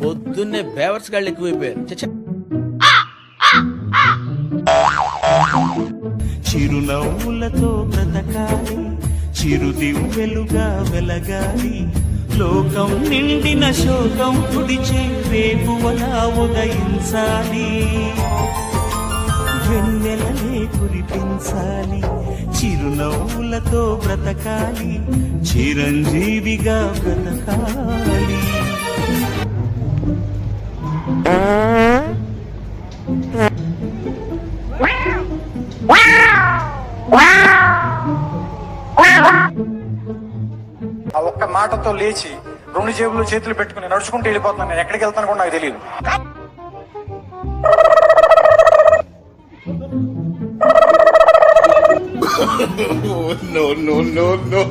పొద్దున్నే బేవర్స్ గాళ్ళు ఎక్కువైపోయారు. చిరునవ్వులతో బ్రతకాలి, చిరుదివ్వెలుగా వెలగాలి, లోకం నిండిన శోకం తుడిచే వేకువలా ఉదయించాలి, వెన్నెలనే కురిపించాలి, చిరునవ్వులతో బ్రతకాలి, చిరంజీవిగా బ్రతకాలి. ఆ ఒక్క మాటతో లేచి 2 జేబులు చేతులు పెట్టుకుని నడుచుకుంటూ వెళ్ళిపోతున్నాను. నేను ఎక్కడికి వెళ్తాను కూడా నాకు తెలియదు. No, no, no, no.